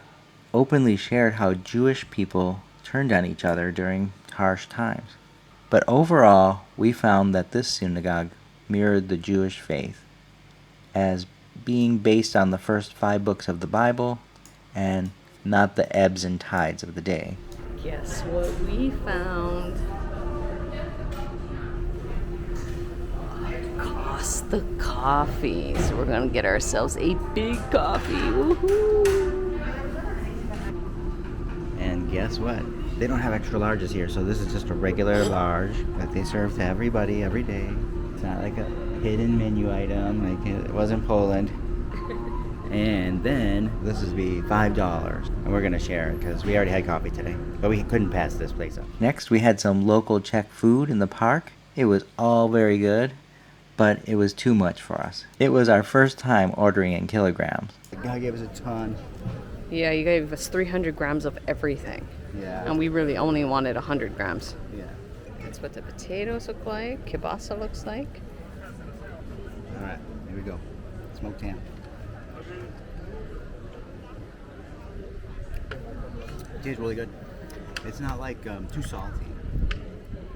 openly shared how Jewish people turned on each other during harsh times. But overall, we found that this synagogue mirrored the Jewish faith as being based on the first 5 books of the Bible and not the ebbs and tides of the day. Guess what we found? Costa Coffee. So we're gonna get ourselves a big coffee. Woohoo! And guess what? They don't have extra larges here, so this is just a regular large that they serve to everybody every day. It's not like a hidden menu item like it was in Poland. And then this is be $5, and we're gonna share it because we already had coffee today, but we couldn't pass this place up. Next, we had some local Czech food in the park. It was all very good, but it was too much for us. It was our first time ordering in kilograms. The guy gave us a ton. Yeah, you gave us 300 grams of everything. Yeah. And we really only wanted 100 grams. Yeah. That's what the potatoes look like. Kielbasa looks like. All right, here we go. Smoked ham. It tastes really good. It's not like too salty.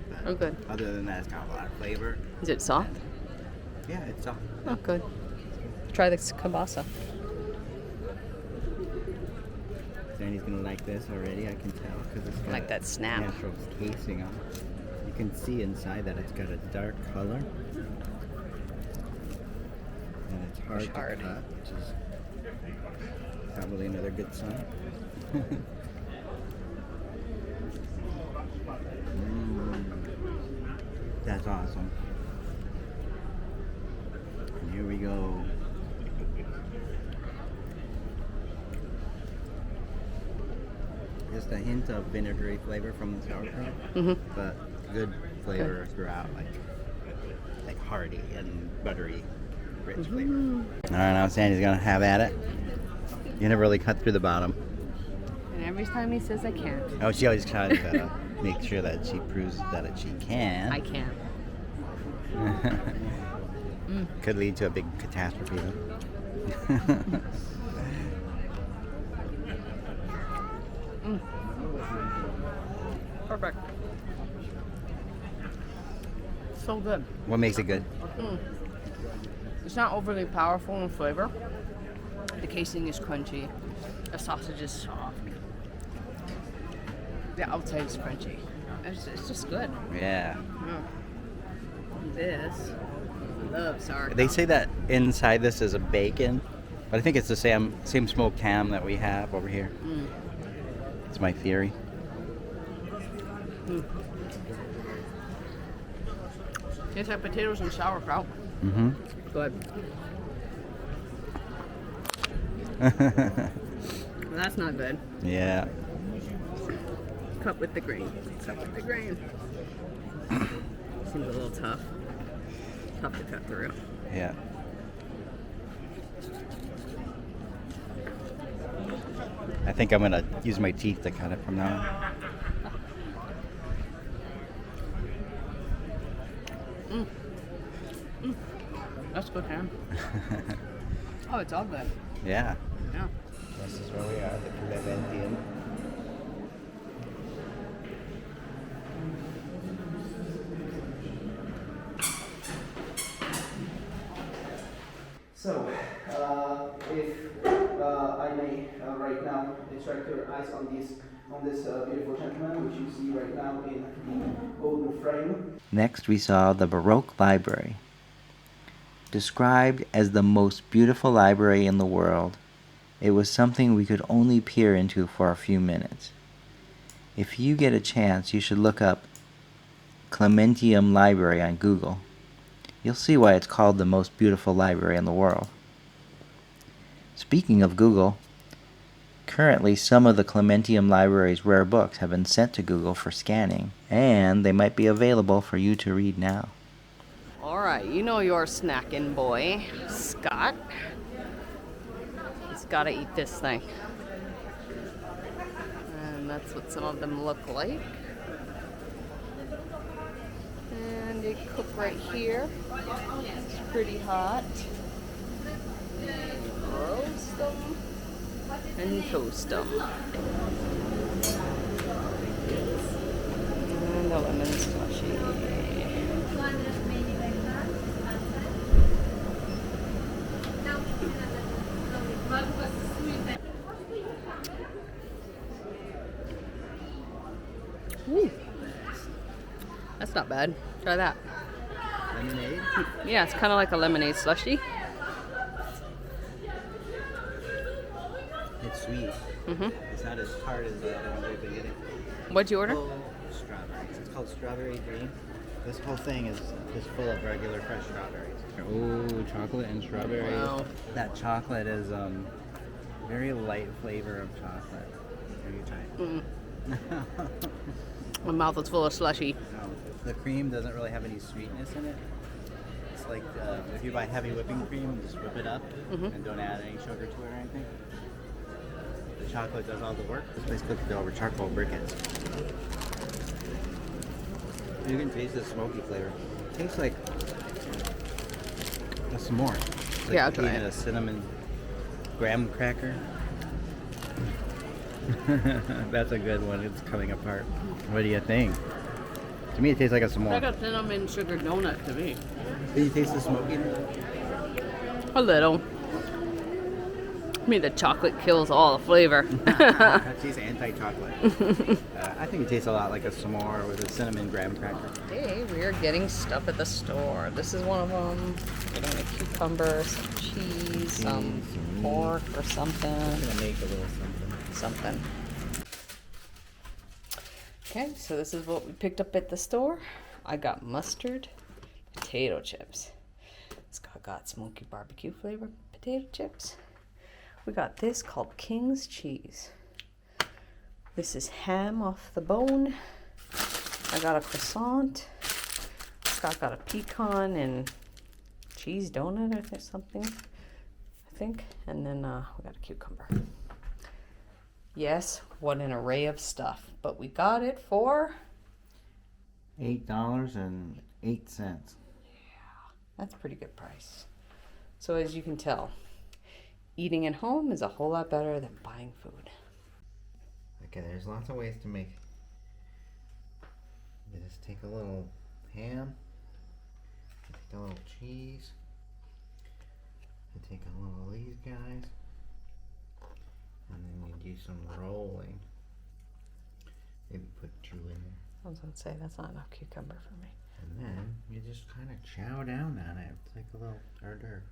But Oh, good. Other than that, it's got a lot of flavor. Is it soft? Yeah, it's soft. Oh, good. Try the kielbasa. Sandy's gonna like this already, I can tell, because it's got Like that snap. natural casing on it. can see inside that it's got a dark color. And it's hard to cut, which is probably another good sign. That's awesome. And here we go. Just a hint of vinegary flavor from the sauerkraut, but good flavor throughout, like hearty and buttery, rich flavor. All right, now Sandy's gonna have at it. You never really cut through the bottom. And every time he says I can't. Oh, she always tries to make sure that she proves that she can. I can't. Could lead to a big catastrophe, though. Perfect. So good. What makes it good? It's not overly powerful in flavor. The casing is crunchy. The sausage is soft. The outside is crunchy. It's just good. Yeah. This, I love sauerkraut. They say that inside this is a bacon, but I think it's the same smoked ham that we have over here. It's my theory. Tastes like potatoes and sauerkraut. Good. Well, that's not good. Yeah. Cut with the grain. Cut with the grain. Seems a little tough. Tough to cut through. Yeah. I think I'm gonna use my teeth to cut it from now on. That's good ham. Oh, it's all good. Yeah. Yeah. This is where we are, the Klementium. So, if I may right now distract your eyes on this beautiful gentleman, which you see right now in the golden frame. Next, we saw the Baroque Library. Described as the most beautiful library in the world, it was something we could only peer into for a few minutes. If you get a chance, you should look up Klementium Library on Google. You'll see why it's called the most beautiful library in the world. Speaking of Google, currently some of the Klementium Library's rare books have been sent to Google for scanning, and they might be available for you to read now. All right, you know your snacking boy, Scott. He's got to eat this thing. And that's what some of them look like. And they cook right here. It's pretty hot. Roast them and toast them. And the lemon slushy. Ooh. That's not bad. Try that. Lemonade? Yeah, it's kind of like a lemonade slushy. It's sweet. It's not as hard as the one we've been getting. What'd you order? Oh, strawberries. It's called strawberry dream. This whole thing is just full of regular fresh strawberries. Oh, chocolate and strawberries. Wow. That chocolate is very light flavor of chocolate. Have you tried? My mouth is full of slushy. No, the cream doesn't really have any sweetness in it. It's like if you buy heavy whipping cream, just whip it up and don't add any sugar to it or anything. The chocolate does all the work. This place cooks it over charcoal briquettes. You can taste the smoky flavor. It tastes like a s'more. It's like Yeah, I'll try eating it. a cinnamon graham cracker. That's a good one. It's coming apart. What do you think? To me, it tastes like a s'more. Like a cinnamon sugar donut to me. Do you taste the smokiness? A little. I mean, the chocolate kills all the flavor. She's anti-chocolate. I think it tastes a lot like a s'more with a cinnamon graham cracker. Hey, we are getting stuff at the store. This is one of them. Getting a cucumber, some cheese, some pork or something. I'm gonna make a little something. Okay, so this is what we picked up at the store. I got mustard, potato chips. Scott got smoky barbecue flavored potato chips. We got this called King's cheese. This is ham off the bone. I got a croissant. Scott got a pecan and cheese donut or something, I think. And then we got a cucumber. Yes, what an array of stuff. But we got it for $8.08. that's a pretty good price. So as you can tell, eating at home is a whole lot better than buying food. Okay, there's lots of ways to make. You just take a little ham, you take a little cheese, you take a little of these guys, and then you do some rolling. Maybe put 2 in there. I was gonna say that's not enough cucumber for me. And then you just kind of chow down on it. It's like a little hors d'oeuvre.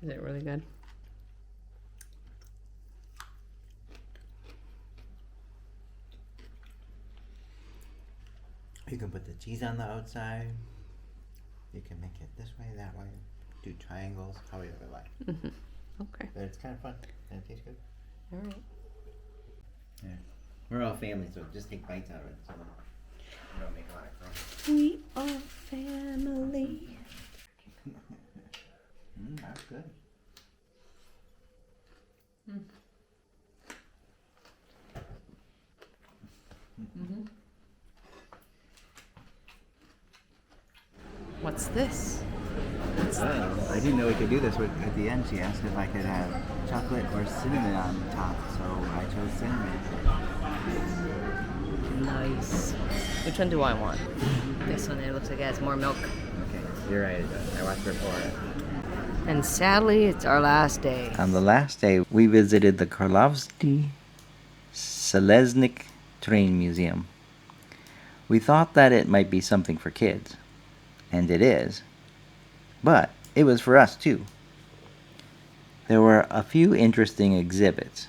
Is it really good? You can put the cheese on the outside. You can make it this way, that way. Do triangles, however you like. Okay. But it's kind of fun and it tastes good. All right. Yeah. We're all family, so just take bites out of it. So we don't make a lot of crumbs. We are family. That's good. What's this? I didn't know we could do this. At the end, she asked if I could have chocolate or cinnamon on the top, so I chose cinnamon. Nice. Which one do I want? This one. It looks like it has more milk. Okay, you're right. I watched her pour it. And sadly, it's our last day. On the last day, we visited the Kralovstvi Zeleznic train museum. We thought that it might be something for kids, and it is, but it was for us too. There were a few interesting exhibits.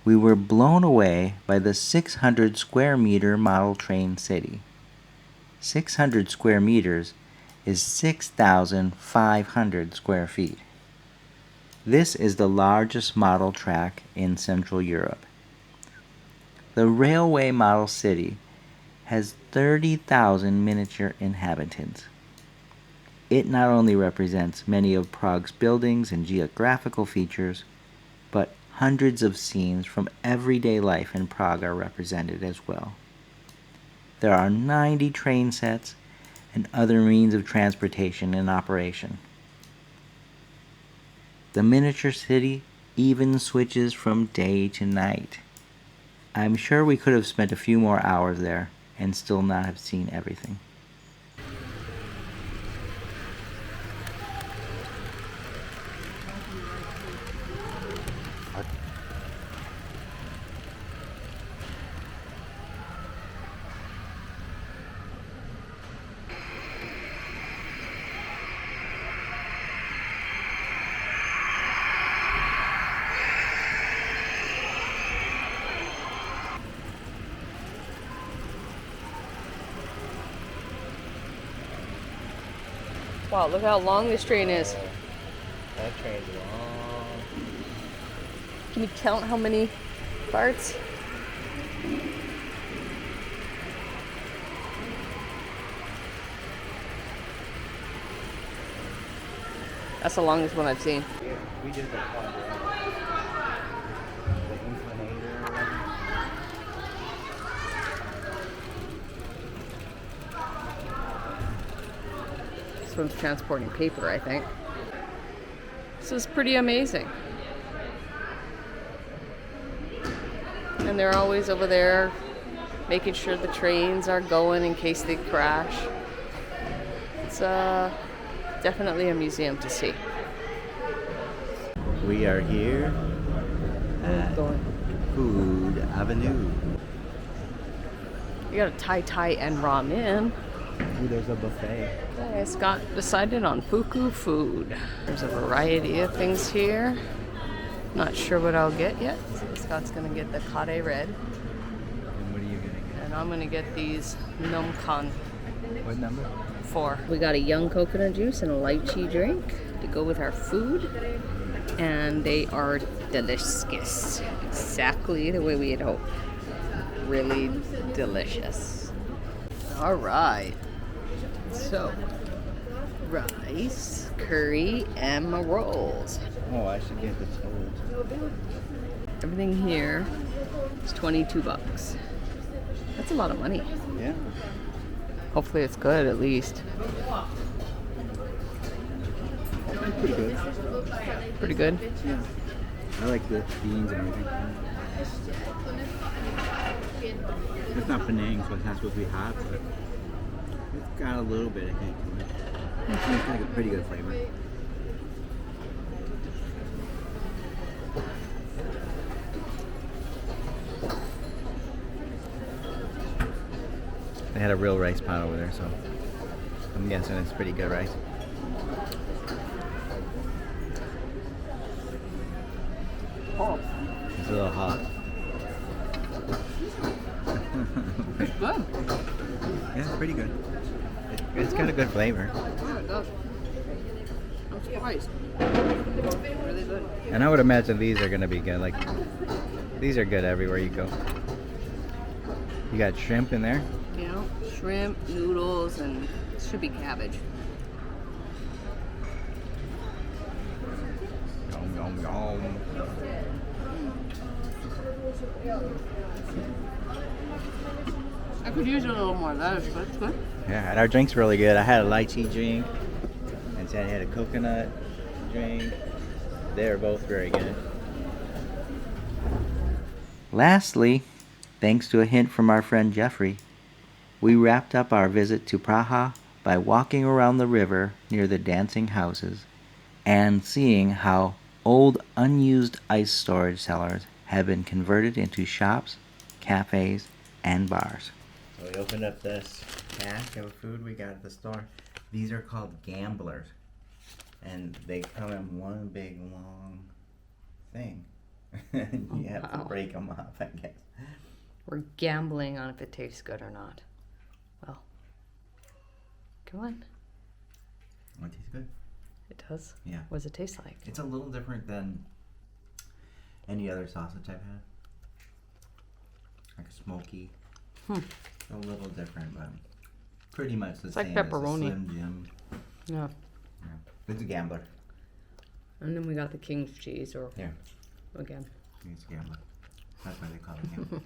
We were blown away by the 600 square meter model train city. 600 square meters is 6,500 square feet. This is the largest model track in Central Europe. The railway model city has 30,000 miniature inhabitants. It not only represents many of Prague's buildings and geographical features, but hundreds of scenes from everyday life in Prague are represented as well. There are 90 train sets and other means of transportation in operation. The miniature city even switches from day to night. I'm sure we could have spent a few more hours there and still not have seen everything. Wow, look how long this train is. That train's long. Can you count how many parts? That's the longest one I've seen. We did the one. The inclinator. This one's transporting paper, I think. This is pretty amazing. And they're always over there making sure the trains are going in case they crash. definitely a museum to see. We are here at Food Avenue. You got a Thai and ramen. Ooh, there's a buffet. Okay, Scott decided on fuku food. There's a variety of things here. Not sure what I'll get yet. So Scott's gonna get the kare red. And what are you gonna get? And I'm gonna get these nomkan. What number? 4. We got a young coconut juice and a lychee drink to go with our food. And they are delicious. Exactly the way we had hoped. Really delicious. All right. So, rice, curry, and my rolls. Oh, I should get the toad. Everything here is $22. That's a lot of money. Yeah. Hopefully it's good at least. Pretty good. Pretty good? Yeah. I like the beans and everything. It's not Penang, so it's not supposed to be hot, but it's got a little bit of heat to it. It's got a pretty good flavor. They had a real rice pot over there, so I'm guessing it's pretty good rice. Oh, It's a little hot. it's good. Yeah, it's pretty good. It's got a good flavor. Yeah, it does. I'm surprised. Really good. And I would imagine these are going to be good. Like, these are good everywhere you go. You got shrimp in there? You know, shrimp, noodles, and it should be cabbage. Yum, yum, yum. I could use a little more lettuce, but it's good. Yeah, and our drink's really good. I had a lychee drink, and Ted had a coconut drink. They're both very good. Lastly, thanks to a hint from our friend Jeffrey, we wrapped up our visit to Praha by walking around the river near the dancing houses and seeing how old unused ice storage cellars have been converted into shops, cafes, and bars. So we opened up this pack of food we got at the store. These are called gamblers, and they come in one big long thing. You have to break them up, I guess. We're gambling on if it tastes good or not. Well, come on. Oh, it tastes good. It does? Yeah. What does it taste like? It's a little different than any other sausage I've had. Like a smoky. A little different, but pretty much the It's same like pepperoni. as a Slim Jim. Yeah. Yeah. It's a gambler. And then we got the King's cheese, or Yeah. again. It's a gambler. That's why they call it gambler.